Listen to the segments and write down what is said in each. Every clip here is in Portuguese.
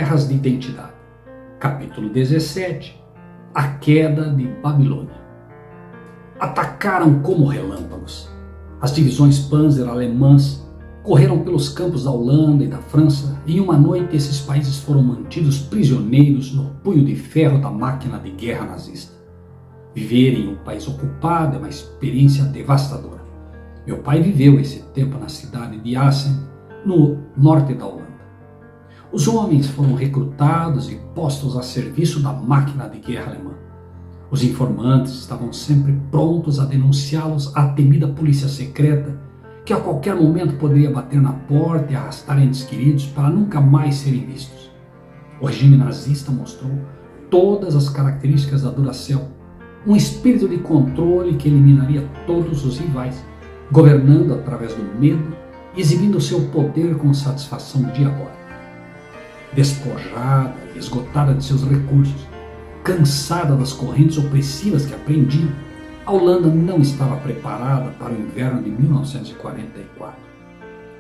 Guerras de Identidade. Capítulo 17. A queda de Babilônia. Atacaram como relâmpagos. As divisões Panzer alemãs correram pelos campos da Holanda e da França, e em uma noite esses países foram mantidos prisioneiros no punho de ferro da máquina de guerra nazista. Viver em um país ocupado é uma experiência devastadora. Meu pai viveu esse tempo na cidade de Aachen, no norte da Holanda. Os homens foram recrutados e postos a serviço da máquina de guerra alemã. Os informantes estavam sempre prontos a denunciá-los à temida polícia secreta, que a qualquer momento poderia bater na porta e arrastar entes queridos para nunca mais serem vistos. O regime nazista mostrou todas as características da Duracell, um espírito de controle que eliminaria todos os rivais, governando através do medo e exibindo seu poder com satisfação de agora. Despojada e esgotada de seus recursos, cansada das correntes opressivas que a prendiam, a Holanda não estava preparada para o inverno de 1944.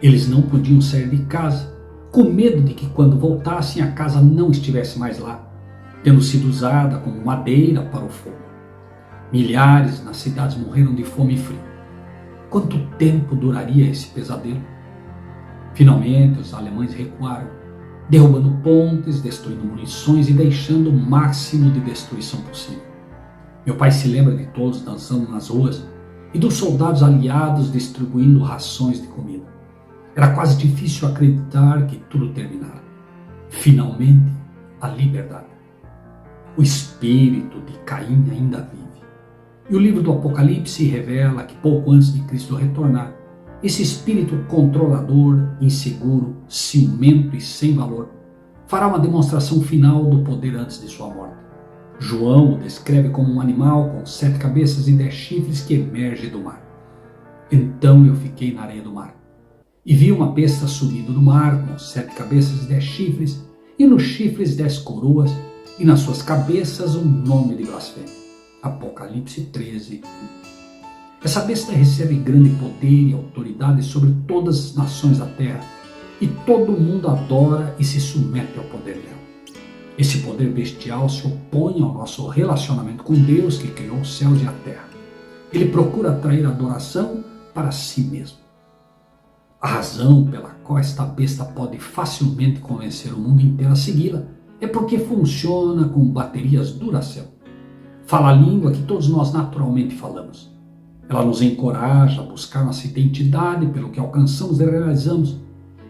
Eles não podiam sair de casa, com medo de que quando voltassem a casa não estivesse mais lá, tendo sido usada como madeira para o fogo. Milhares nas cidades morreram de fome e frio. Quanto tempo duraria esse pesadelo? Finalmente os alemães recuaram, derrubando pontes, destruindo munições e deixando o máximo de destruição possível. Meu pai se lembra de todos dançando nas ruas e dos soldados aliados distribuindo rações de comida. Era quase difícil acreditar que tudo terminara. Finalmente, a liberdade. O espírito de Caim ainda vive. E o livro do Apocalipse revela que pouco antes de Cristo retornar, esse espírito controlador, inseguro, ciumento e sem valor fará uma demonstração final do poder antes de sua morte. João o descreve como um animal com 7 cabeças e 10 chifres que emerge do mar. Então eu fiquei na areia do mar e vi uma besta subindo do mar com 7 cabeças e 10 chifres, e nos chifres 10 coroas, e nas suas cabeças um nome de blasfêmia. Apocalipse 13. Essa besta recebe grande poder e autoridade sobre todas as nações da terra, e todo mundo adora e se submete ao poder dela. Esse poder bestial se opõe ao nosso relacionamento com Deus que criou os céus e a terra. Ele procura atrair adoração para si mesmo. A razão pela qual esta besta pode facilmente convencer o mundo inteiro a segui-la é porque funciona com baterias Duracell. Fala a língua que todos nós naturalmente falamos. Ela nos encoraja a buscar nossa identidade pelo que alcançamos e realizamos,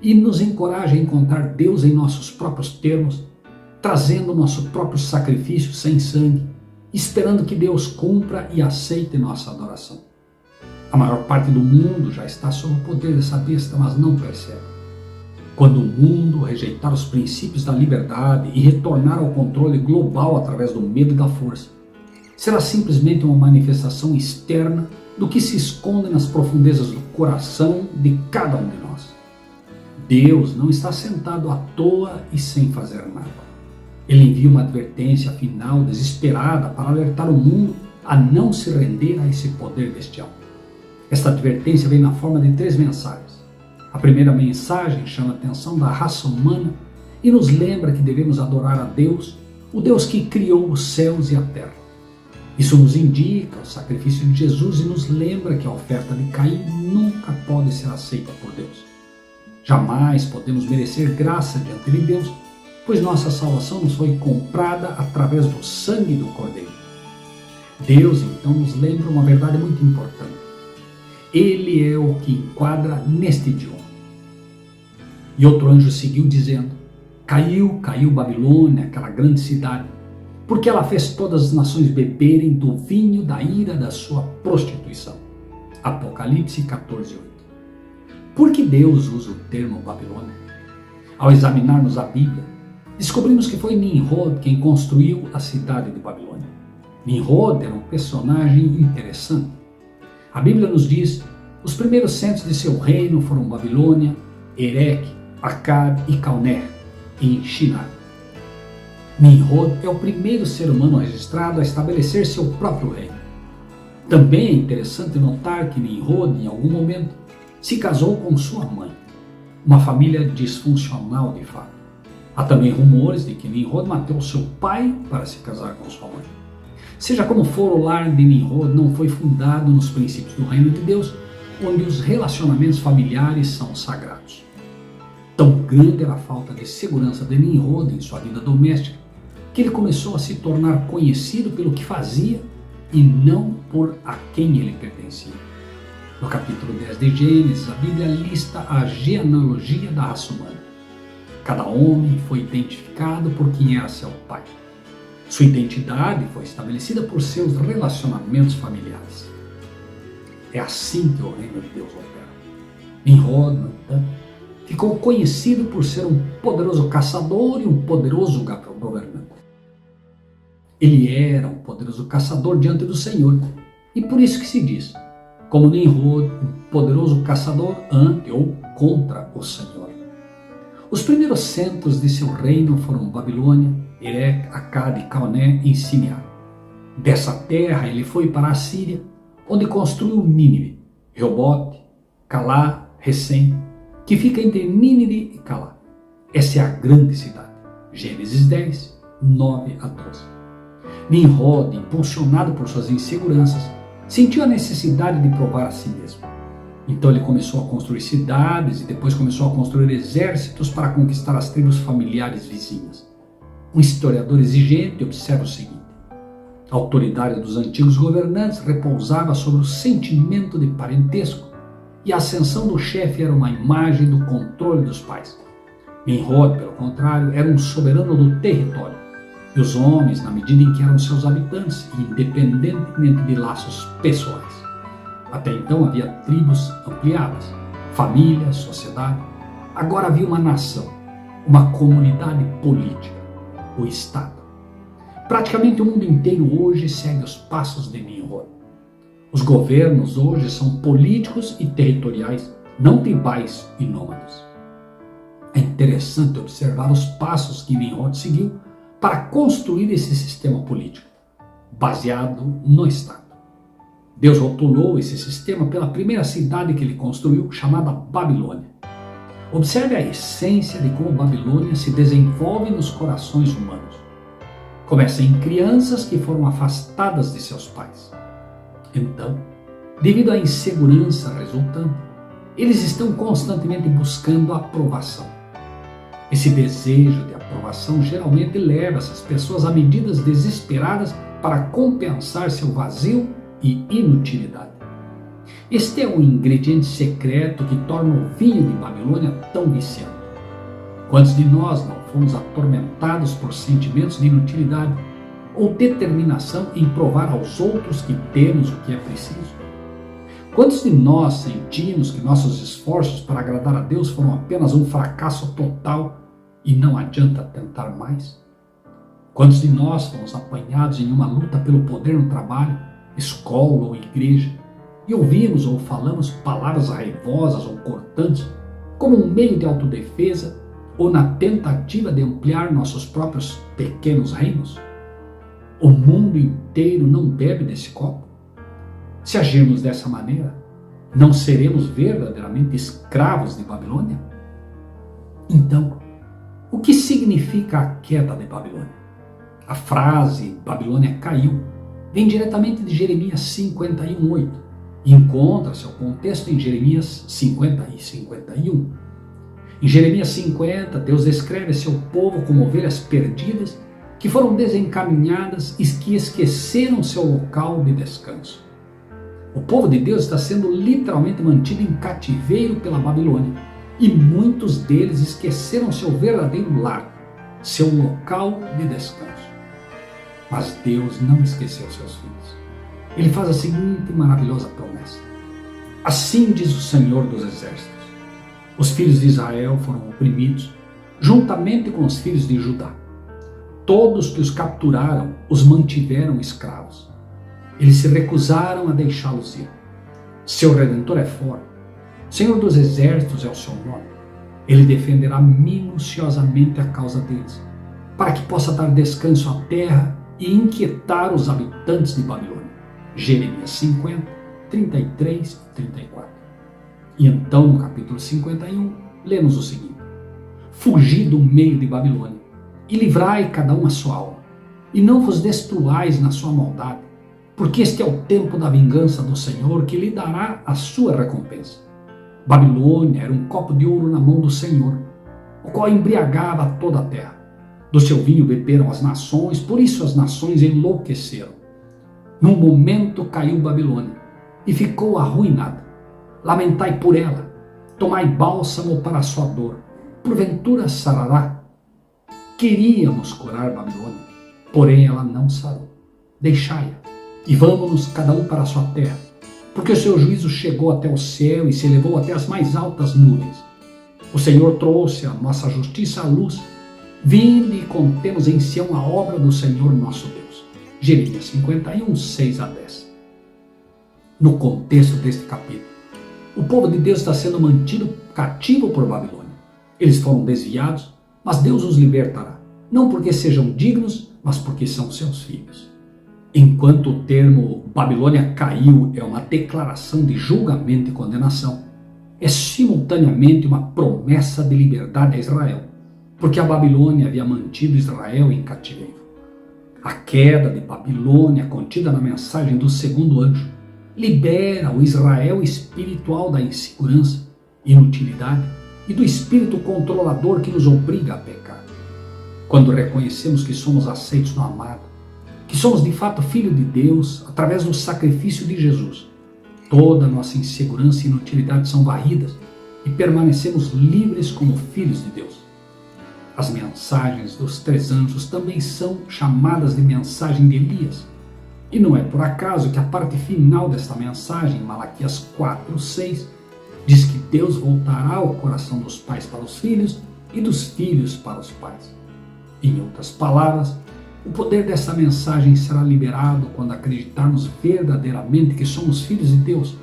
e nos encoraja a encontrar Deus em nossos próprios termos, trazendo nosso próprio sacrifício sem sangue, esperando que Deus cumpra e aceite nossa adoração. A maior parte do mundo já está sob o poder dessa besta, mas não percebe. Quando o mundo rejeitar os princípios da liberdade e retornar ao controle global através do medo e da força, será simplesmente uma manifestação externa do que se esconde nas profundezas do coração de cada um de nós. Deus não está sentado à toa e sem fazer nada. Ele envia uma advertência final desesperada para alertar o mundo a não se render a esse poder bestial. Esta advertência vem na forma de 3 mensagens. A primeira mensagem chama a atenção da raça humana e nos lembra que devemos adorar a Deus, o Deus que criou os céus e a terra. Isso nos indica o sacrifício de Jesus e nos lembra que a oferta de Caim nunca pode ser aceita por Deus. Jamais podemos merecer graça diante de Deus, pois nossa salvação nos foi comprada através do sangue do Cordeiro. Deus então nos lembra uma verdade muito importante. Ele é o que enquadra neste idioma. E outro anjo seguiu dizendo: Caiu Babilônia, aquela grande cidade, porque ela fez todas as nações beberem do vinho da ira da sua prostituição. Apocalipse 14:8. Por que Deus usa o termo Babilônia? Ao examinarmos a Bíblia, descobrimos que foi Nimrod quem construiu a cidade de Babilônia. Nimrod era um personagem interessante. A Bíblia nos diz: os primeiros centros de seu reino foram Babilônia, Erech, Akkad e Calné, em Shinar. Nimrod é o primeiro ser humano registrado a estabelecer seu próprio reino. Também é interessante notar que Nimrod, em algum momento, se casou com sua mãe, uma família disfuncional de fato. Há também rumores de que Nimrod matou seu pai para se casar com sua mãe. Seja como for, o lar de Nimrod não foi fundado nos princípios do reino de Deus, onde os relacionamentos familiares são sagrados. Tão grande era a falta de segurança de Nimrod em sua vida doméstica, que ele começou a se tornar conhecido pelo que fazia e não por a quem ele pertencia. No capítulo 10 de Gênesis, a Bíblia lista a genealogia da raça humana. Cada homem foi identificado por quem era seu pai. Sua identidade foi estabelecida por seus relacionamentos familiares. É assim que o reino de Deus opera. Nimrod, no entanto, ficou conhecido por ser um poderoso caçador e um poderoso governante. Ele era um poderoso caçador diante do Senhor, e por isso que se diz, como Nimrod, um poderoso caçador ante ou contra o Senhor. Os primeiros centros de seu reino foram Babilônia, Erech, Acade, Calné e Sinear. Dessa terra ele foi para a Síria, onde construiu Nínive, Reobote, Calá, Recém, que fica entre Nínive e Calá. Essa é a grande cidade. Gênesis 10, 9 a 12. Nimrod, impulsionado por suas inseguranças, sentiu a necessidade de provar a si mesmo. Então ele começou a construir cidades e depois começou a construir exércitos para conquistar as tribos familiares vizinhas. Um historiador exigente observa o seguinte: a autoridade dos antigos governantes repousava sobre o sentimento de parentesco e a ascensão do chefe era uma imagem do controle dos pais. Nimrod, pelo contrário, era um soberano do território. E os homens, na medida em que eram seus habitantes, independentemente de laços pessoais. Até então havia tribos ampliadas, família, sociedade. Agora havia uma nação, uma comunidade política, o Estado. Praticamente o mundo inteiro hoje segue os passos de Nimrod. Os governos hoje são políticos e territoriais, não tribais e nômades. É interessante observar os passos que Nimrod seguiu para construir esse sistema político, baseado no Estado. Deus rotulou esse sistema pela primeira cidade que ele construiu, chamada Babilônia. Observe a essência de como Babilônia se desenvolve nos corações humanos. Começa em crianças que foram afastadas de seus pais. Então, devido à insegurança resultante, eles estão constantemente buscando aprovação. Esse desejo de aprovação geralmente leva essas pessoas a medidas desesperadas para compensar seu vazio e inutilidade. Este é o ingrediente secreto que torna o vinho de Babilônia tão viciante. Quantos de nós não fomos atormentados por sentimentos de inutilidade ou determinação em provar aos outros que temos o que é preciso? Quantos de nós sentimos que nossos esforços para agradar a Deus foram apenas um fracasso total e não adianta tentar mais? Quantos de nós fomos apanhados em uma luta pelo poder no trabalho, escola ou igreja, e ouvimos ou falamos palavras raivosas ou cortantes como um meio de autodefesa ou na tentativa de ampliar nossos próprios pequenos reinos? O mundo inteiro não bebe desse copo? Se agirmos dessa maneira, não seremos verdadeiramente escravos de Babilônia? Então, o que significa a queda de Babilônia? A frase Babilônia caiu vem diretamente de Jeremias 51:8 e encontra seu contexto em Jeremias 50 e 51. Em Jeremias 50, Deus descreve seu povo como ovelhas perdidas que foram desencaminhadas e que esqueceram seu local de descanso. O povo de Deus está sendo literalmente mantido em cativeiro pela Babilônia e muitos deles esqueceram seu verdadeiro lar, seu local de descanso. Mas Deus não esqueceu seus filhos. Ele faz a seguinte maravilhosa promessa: assim diz o Senhor dos Exércitos: os filhos de Israel foram oprimidos, juntamente com os filhos de Judá. Todos que os capturaram os mantiveram escravos. Eles se recusaram a deixá-los ir. Seu Redentor é forte. Senhor dos Exércitos é o seu nome. Ele defenderá minuciosamente a causa deles, para que possa dar descanso à terra e inquietar os habitantes de Babilônia. Jeremias 50, 33 e 34. E então, no capítulo 51, lemos o seguinte: Fugi do meio de Babilônia, e livrai cada um a sua alma, e não vos destruais na sua maldade, porque este é o tempo da vingança do Senhor, que lhe dará a sua recompensa. Babilônia era um copo de ouro na mão do Senhor, o qual embriagava toda a terra. Do seu vinho beberam as nações, por isso as nações enlouqueceram. Num momento caiu Babilônia, e ficou arruinada. Lamentai por ela, tomai bálsamo para a sua dor, porventura sarará. Queríamos curar Babilônia, porém ela não sarou. Deixai-a, e vamos-nos cada um para a sua terra, porque o seu juízo chegou até o céu e se elevou até as mais altas nuvens. O Senhor trouxe a nossa justiça à luz. Vinde e contemos em Sião a obra do Senhor nosso Deus. Jeremias 51, 6 a 10. No contexto deste capítulo, o povo de Deus está sendo mantido cativo por Babilônia. Eles foram desviados, mas Deus os libertará, não porque sejam dignos, mas porque são seus filhos. Enquanto o termo Babilônia caiu é uma declaração de julgamento e condenação, é simultaneamente uma promessa de liberdade a Israel, porque a Babilônia havia mantido Israel em cativeiro. A queda de Babilônia, contida na mensagem do segundo anjo, libera o Israel espiritual da insegurança, inutilidade e do espírito controlador que nos obriga a pecar. Quando reconhecemos que somos aceitos no amado, que somos de fato filhos de Deus através do sacrifício de Jesus, toda a nossa insegurança e inutilidade são varridas e permanecemos livres como filhos de Deus. As mensagens dos 3 anjos também são chamadas de mensagem de Elias. E não é por acaso que a parte final desta mensagem, Malaquias 4, 6, diz que Deus voltará o coração dos pais para os filhos e dos filhos para os pais. Em outras palavras, o poder dessa mensagem será liberado quando acreditarmos verdadeiramente que somos filhos de Deus,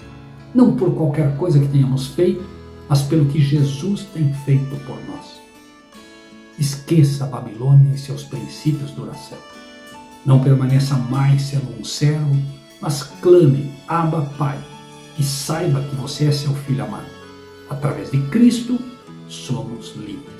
não por qualquer coisa que tenhamos feito, mas pelo que Jesus tem feito por nós. Esqueça a Babilônia e seus princípios Duracell. Não permaneça mais sendo um servo, mas clame, Abba, Pai, e saiba que você é seu filho amado. Através de Cristo, somos livres.